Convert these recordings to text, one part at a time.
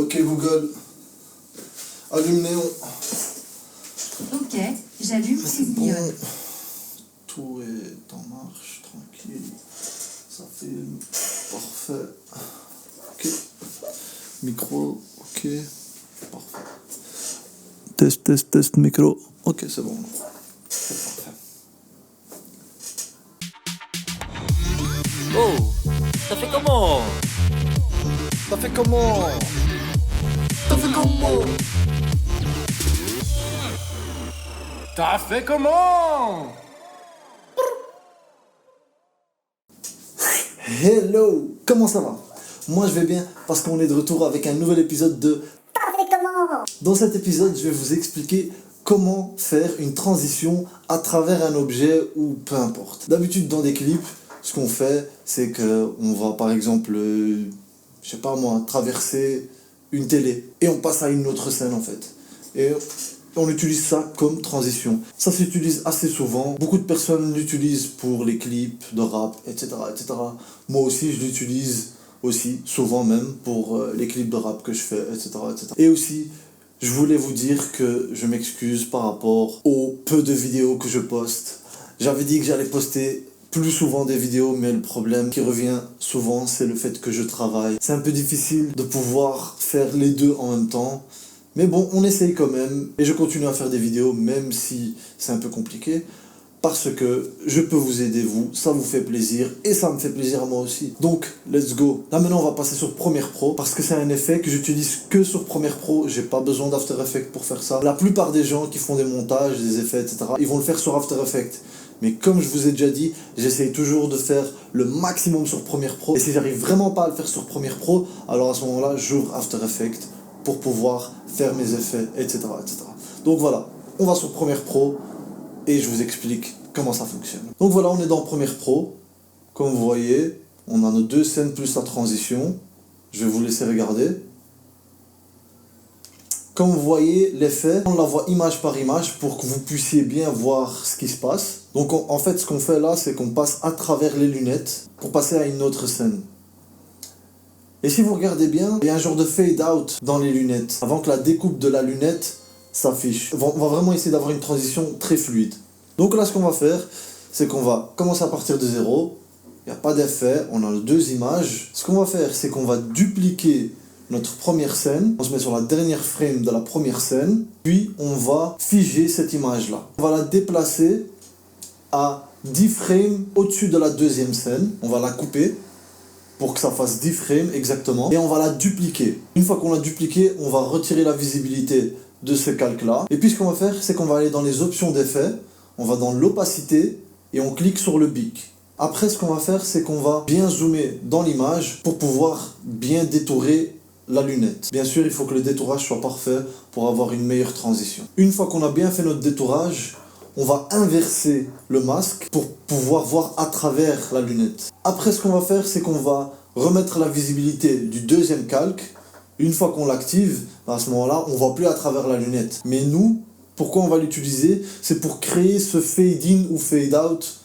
Ok Google, allume Néon. Ok, j'allume C'est bon. Cygnion. Tout est en marche, tranquille. Ça filme. Parfait. Ok. Micro, ok. Parfait. Test, micro. Ok, c'est bon. C'est parfait. Oh, ça fait comment? Ça fait comment? Ça fait comment? T'as fait comment? Hello, comment ça va? Moi je vais bien parce qu'on est de retour avec un nouvel épisode de T'as fait comment? Dans cet épisode, je vais vous expliquer comment faire une transition à travers un objet ou peu importe. D'habitude dans des clips, ce qu'on fait, c'est qu'on va par exemple, je sais pas moi, traverser une télé et on passe à une autre scène en fait. Et on utilise ça comme transition. Ça s'utilise assez souvent. Beaucoup de personnes l'utilisent pour les clips de rap, etc., etc. Moi aussi, je l'utilise aussi, souvent même, pour les clips de rap que je fais, etc., etc. Et aussi, je voulais vous dire que je m'excuse par rapport au peu de vidéos que je poste. J'avais dit que j'allais poster plus souvent des vidéos, mais le problème qui revient souvent, c'est le fait que je travaille. C'est un peu difficile de pouvoir faire les deux en même temps. Mais bon, on essaye quand même, et je continue à faire des vidéos, même si c'est un peu compliqué, parce que je peux vous aider, vous, ça vous fait plaisir, et ça me fait plaisir à moi aussi. Donc, let's go. Là maintenant, on va passer sur Premiere Pro, parce que c'est un effet que j'utilise que sur Premiere Pro, j'ai pas besoin d'After Effects pour faire ça. La plupart des gens qui font des montages, des effets, etc., ils vont le faire sur After Effects. Mais comme je vous ai déjà dit, j'essaye toujours de faire le maximum sur Premiere Pro, et si j'arrive vraiment pas à le faire sur Premiere Pro, alors à ce moment-là, j'ouvre After Effects pour pouvoir faire mes effets, etc., etc. Donc voilà, on va sur Premiere Pro et je vous explique comment ça fonctionne. Donc voilà, on est dans Premiere Pro. Comme vous voyez, on a nos deux scènes plus la transition. Je vais vous laisser regarder. Comme vous voyez, l'effet, on la voit image par image pour que vous puissiez bien voir ce qui se passe. Donc en fait, ce qu'on fait là, c'est qu'on passe à travers les lunettes pour passer à une autre scène. Et si vous regardez bien, il y a un genre de fade out dans les lunettes, avant que la découpe de la lunette s'affiche. On va vraiment essayer d'avoir une transition très fluide. Donc là, ce qu'on va faire, c'est qu'on va commencer à partir de zéro. Il n'y a pas d'effet, on a deux images. Ce qu'on va faire, c'est qu'on va dupliquer notre première scène. On se met sur la dernière frame de la première scène. Puis, on va figer cette image-là. On va la déplacer à 10 frames au-dessus de la deuxième scène. On va la couper pour que ça fasse 10 frames exactement, et on va la dupliquer. Une fois qu'on l'a dupliquée, on va retirer la visibilité de ce calque-là, et puis ce qu'on va faire, c'est qu'on va aller dans les options d'effet, on va dans l'opacité, et on clique sur le bic. Après, ce qu'on va faire, c'est qu'on va bien zoomer dans l'image pour pouvoir bien détourer la lunette. Bien sûr, il faut que le détourage soit parfait pour avoir une meilleure transition. Une fois qu'on a bien fait notre détourage, on va inverser le masque pour pouvoir voir à travers la lunette. Après, ce qu'on va faire, c'est qu'on va remettre la visibilité du deuxième calque. Une fois qu'on l'active, à ce moment-là, on ne voit plus à travers la lunette. Mais nous, pourquoi on va l'utiliser? C'est pour créer ce fade-in ou fade-out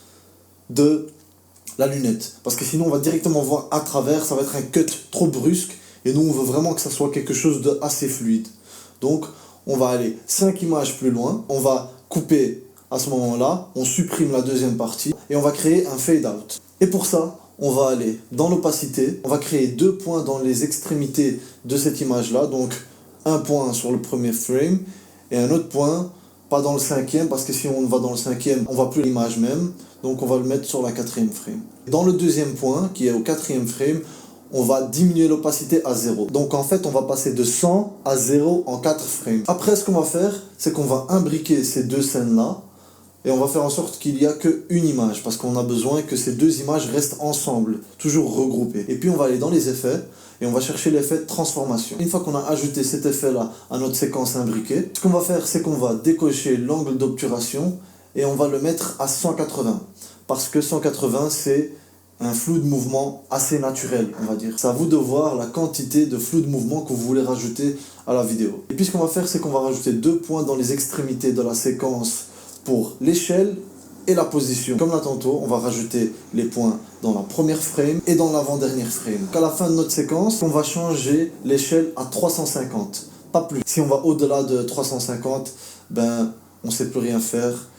de la lunette. Parce que sinon, on va directement voir à travers, ça va être un cut trop brusque. Et nous, on veut vraiment que ça soit quelque chose de assez fluide. Donc, on va aller 5 images plus loin. On va couper. À ce moment-là, on supprime la deuxième partie et on va créer un fade out. Et pour ça, on va aller dans l'opacité, on va créer 2 points dans les extrémités de cette image-là, donc un point sur le premier frame et un autre point, pas dans le cinquième, parce que si on va dans le cinquième, on ne voit plus l'image même, donc on va le mettre sur la quatrième frame. Dans le deuxième point, qui est au quatrième frame, on va diminuer l'opacité à 0. Donc en fait, on va passer de 100 à 0 en 4 frames. Après, ce qu'on va faire, c'est qu'on va imbriquer ces deux scènes-là, et on va faire en sorte qu'il n'y a qu'une image, parce qu'on a besoin que ces deux images restent ensemble, toujours regroupées. Et puis on va aller dans les effets, et on va chercher l'effet de transformation. Une fois qu'on a ajouté cet effet-là à notre séquence imbriquée, ce qu'on va faire, c'est qu'on va décocher l'angle d'obturation, et on va le mettre à 180. Parce que 180, c'est un flou de mouvement assez naturel, on va dire. C'est à vous de voir la quantité de flou de mouvement que vous voulez rajouter à la vidéo. Et puis ce qu'on va faire, c'est qu'on va rajouter 2 points dans les extrémités de la séquence pour l'échelle et la position. Comme là tantôt, on va rajouter les points dans la première frame et dans l'avant-dernière frame. Donc à la fin de notre séquence, on va changer l'échelle à 350, pas plus. Si on va au-delà de 350, ben on ne sait plus rien faire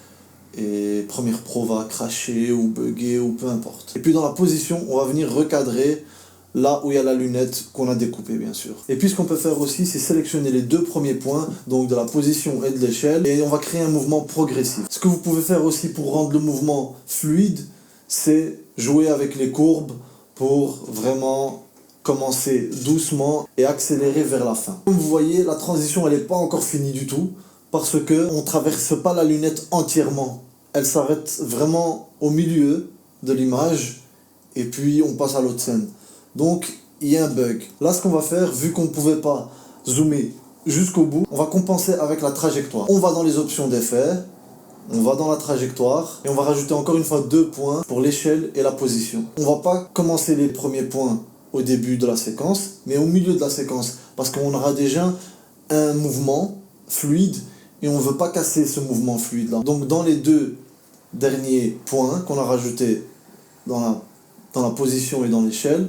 et Premiere Pro va cracher ou bugger ou peu importe. Et puis dans la position, on va venir recadrer là où il y a la lunette qu'on a découpée bien sûr. Et puis ce qu'on peut faire aussi, c'est sélectionner les deux premiers points, donc de la position et de l'échelle, et on va créer un mouvement progressif. Ce que vous pouvez faire aussi pour rendre le mouvement fluide, c'est jouer avec les courbes pour vraiment commencer doucement et accélérer vers la fin. Comme vous voyez, la transition elle n'est pas encore finie du tout, parce qu'on ne traverse pas la lunette entièrement. Elle s'arrête vraiment au milieu de l'image, et puis on passe à l'autre scène. Donc, il y a un bug. Là, ce qu'on va faire, vu qu'on ne pouvait pas zoomer jusqu'au bout, on va compenser avec la trajectoire. On va dans les options d'effet, on va dans la trajectoire, et on va rajouter encore une fois 2 points pour l'échelle et la position. On ne va pas commencer les premiers points au début de la séquence, mais au milieu de la séquence, parce qu'on aura déjà un mouvement fluide, et on ne veut pas casser ce mouvement fluide-là. Donc, dans les 2 derniers points qu'on a rajoutés dans la position et dans l'échelle,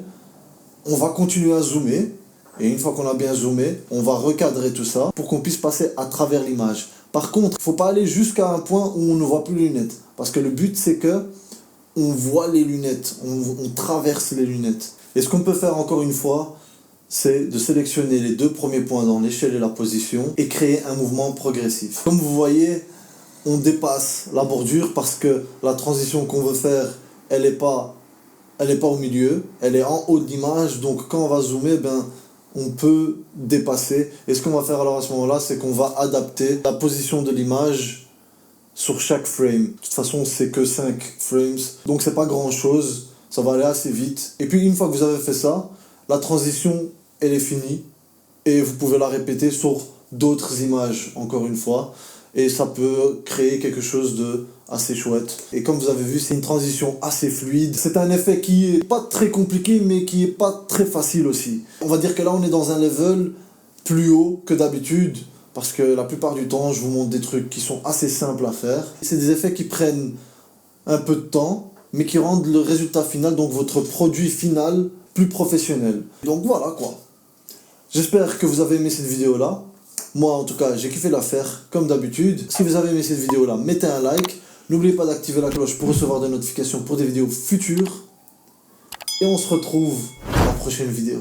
on va continuer à zoomer, et une fois qu'on a bien zoomé, on va recadrer tout ça pour qu'on puisse passer à travers l'image. Par contre, il ne faut pas aller jusqu'à un point où on ne voit plus les lunettes, parce que le but c'est que on voit les lunettes, on traverse les lunettes. Et ce qu'on peut faire encore une fois, c'est de sélectionner les 2 premiers points dans l'échelle et la position et créer un mouvement progressif. Comme vous voyez, on dépasse la bordure parce que la transition qu'on veut faire, elle n'est pas au milieu, elle est en haut de l'image, donc quand on va zoomer, on peut dépasser. Et ce qu'on va faire alors à ce moment-là, c'est qu'on va adapter la position de l'image sur chaque frame. De toute façon, c'est que 5 frames, donc c'est pas grand-chose, ça va aller assez vite. Et puis une fois que vous avez fait ça, la transition, elle est finie, et vous pouvez la répéter sur d'autres images, encore une fois, et ça peut créer quelque chose de assez chouette. Et comme vous avez vu, c'est une transition assez fluide. C'est un effet qui est pas très compliqué, mais qui est pas très facile aussi. On va dire que là, on est dans un level plus haut que d'habitude, parce que la plupart du temps, je vous montre des trucs qui sont assez simples à faire. C'est des effets qui prennent un peu de temps, mais qui rendent le résultat final, donc votre produit final, plus professionnel. Donc voilà quoi. J'espère que vous avez aimé cette vidéo-là. Moi, en tout cas, j'ai kiffé la faire, comme d'habitude. Si vous avez aimé cette vidéo-là, mettez un like. N'oubliez pas d'activer la cloche pour recevoir des notifications pour des vidéos futures. Et on se retrouve dans la prochaine vidéo.